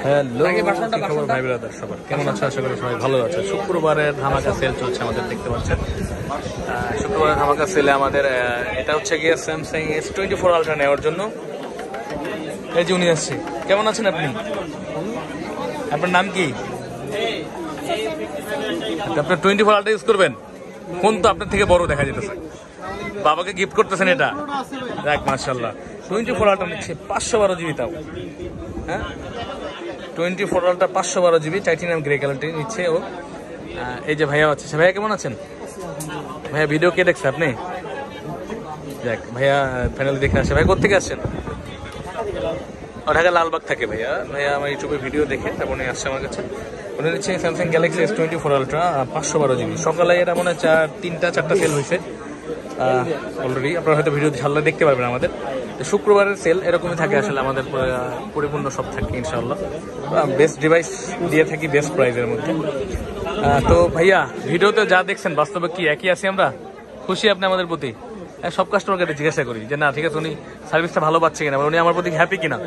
Hello, খবর ভাই brother সবার কেমন আছে? আশা করি সবাই ভালো আছে। শুক্রবারের ধামাকা সেল চলছে আমাদের, দেখতে পাচ্ছেন। শুক্রবারের ধামাকা সেলে আমাদের এটা হচ্ছে গিয়ে স্যামসাং S24 আলট্রা নেওয়ার জন্য। এই যে উনি আসছে। কেমন আছেন আপনি? আপনার নাম কি? আপনার 24 আলট্রা ইউজ করবেন? ফোন তো আপনার থেকে বড় দেখা যেতেছে। বাবাকে গিফট করতেছেন এটা? দেখ মাশাআল্লাহ, 24 আলট্রা নিচ্ছে 512 জিবি। তাও হ্যাঁ, 24 আলট্রা 512 জিবি টাইটানিয়াম গ্রে কালারটি নিচ্ছে ও। এই যে ভাইয়া আছে। ভাইয়া কেমন আছেন? ভাইয়া ভিডিও কে দেখছে আপনি? দেখ ভাইয়া ফাইনালি দেখে আসে। ভাই কোথেকে আসছেন? ঢাকা লালবাগ থাকে ভাইয়া। ভাইয়া আমার ইউটিউবে ভিডিও দেখে তারপর উনি আসছে আমার কাছে। উনি নিচ্ছে Samsung Galaxy S24 ultra 512 GB. সকালে এটা মনে হয় 3-4টা সেল হয়েছে অলরেডি। আপনারা হয়তো ভিডিও ছাড়লে দেখতে পারবেন আমাদের। তো শুক্রবারের সেল এরকমই থাকে আসলে, আমাদের পরিপূর্ণ সব থাকে ইনশাআল্লাহ। বেস্ট ডিভাইস দিয়ে থাকি বেস্ট প্রাইসের মধ্যে। তো ভাইয়া ভিডিওতে যা দেখছেন বাস্তবে কি একই আছি আমরা? খুশি আপনি আমাদের প্রতি? সব কাস্টমারকে জিজ্ঞাসা করি যে না ঠিক আছে, উনি সার্ভিসটা ভালো পাচ্ছে কিনা, উনি আমার প্রতি হ্যাপি কিনা।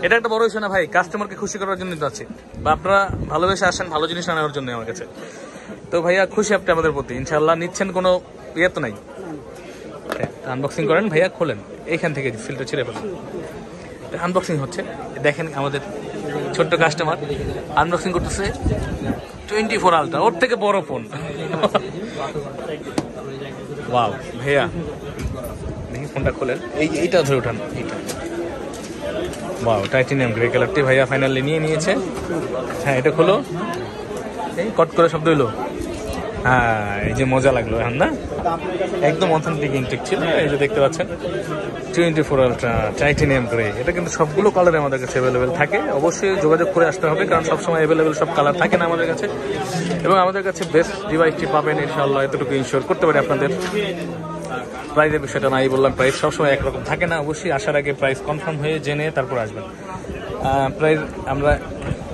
এটা একটা বড় বিষয় না ভাই, কাস্টমারকে খুশি করার জন্য তো আছে, বা আপনারা ভালোবেসে আসেন ভালো জিনিস আনার জন্য আমার কাছে। তো ভাইয়া খুশি আপনি আমাদের প্রতি ইনশাআল্লাহ। নিচ্ছেন কোনো ইয়ে তো নাই? আনবক্সিং করেন ভাইয়া, খোলেন এইখান থেকে ফিল্টার ছিঁড়ে ফেলেন। আনবক্সিং হচ্ছে, দেখেন আমাদের ছোট্ট কাস্টমার আনবক্সিং করতেছে 24 আলট্রা, ওর থেকে বড় ফোন। ওয়াও ভাইয়া, দেখি ফোনটা খোলেন। এইটা ধরে উঠান, এইটা। ওয়াও, টাইটানিয়াম গ্রে কালারটি ভাইয়া ফাইনালি নিয়ে নিয়েছে। হ্যাঁ এটা খোলো, এই কট করে শব্দ হইলো। হ্যাঁ এই যে মজা লাগলো এখন না, একদম অথেন্টিক ইনটেক ছিল। এই যে দেখতে পাচ্ছেন 24 আলট্রা টাইটানিয়াম গ্রে। এটা কিন্তু সবগুলো কালারে আমাদের কাছে অ্যাভেলেবেল থাকে। অবশ্যই যোগাযোগ করে আসতে হবে, কারণ সবসময় অ্যাভেলেবেল সব কালার থাকে না আমাদের কাছে। এবং আমাদের কাছে বেস্ট ডিভাইসটি পাবেন ইনশাআল্লাহ, এতটুকু ইনশিওর করতে পারি আপনাদের। প্রাইসের বিষয়টা নাই বললাম, প্রাইস সবসময় একরকম থাকে না। অবশ্যই আসার আগে প্রাইস কনফার্ম হয়ে জেনে তারপর আসবেন। প্রাইস আমরা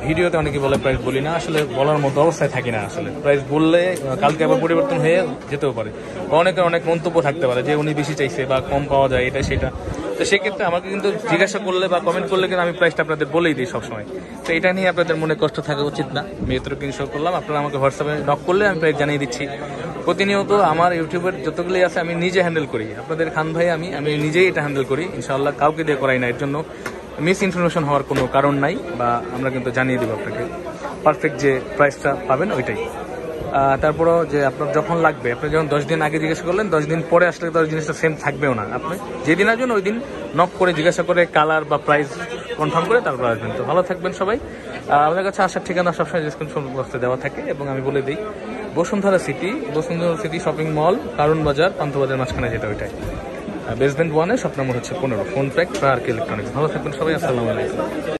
ভিডিওতে অনেকে বলে প্রাইস বলি না, আসলে বলার মতো অবস্থায় থাকি না। আসলে প্রাইস বললে কালকে আবার পরিবর্তন হয়ে যেতেও পারে, বা অনেকের অনেক মন্তব্য থাকতে পারে যে উনি বেশি চাইছে বা কম পাওয়া যায় এটা সেটা। তো সেক্ষেত্রে আমাকে কিন্তু জিজ্ঞাসা করলে বা কমেন্ট করলে কিন্তু আমি প্রাইসটা আপনাদের বলেই দিই সবসময়। তো এটা নিয়ে আপনাদের মনে কষ্ট থাকা উচিত না। আমি এতটুকু ইনশিওর করলাম। আপনারা আমাকে হোয়াটসঅ্যাপে নক করলে আমি প্রাইস জানিয়ে দিচ্ছি। প্রতিনিয়ত আমার ইউটিউবের যতগুলোই আছে আমি নিজে হ্যান্ডেল করি। আপনাদের খান ভাই আমি নিজেই এটা হ্যান্ডেল করি ইনশাআল্লাহ, কাউকে দিয়ে করাই না। এর জন্য মিস ইনফরমেশন হওয়ার কোনো কারণ নাই, বা আমরা কিন্তু জানিয়ে দেবো আপনাকে পারফেক্ট যে প্রাইসটা পাবেন ওইটাই। তারপরও যে আপনার যখন লাগবে, আপনি যখন 10 দিন আগে জিজ্ঞাসা করলেন, 10 দিন পরে আসলে তো জিনিসটা সেম থাকবেও না। আপনি যেদিন আসবেন ওই দিন নক করে জিজ্ঞাসা করে কালার বা প্রাইস কনফার্ম করে তারপর আসবেন। তো ভালো থাকবেন সবাই। আমাদের কাছে আসার ঠিকানা সবসময় ডিসক্রিপশন বক্সে দেওয়া থাকে, এবং আমি বলে দিই বসুন্ধরা সিটি শপিং মল, কারণ বাজার, পান্থবাজার মাঝখানে যেটা ওইটাই। বেসমেন্ট 1-এ শপ নম্বর হচ্ছে 15, ফোন প্যাক পার্ক ইলেকট্রনিক্স। ভালো থাকবেন সবাই, আসসালামু আলাইকুম।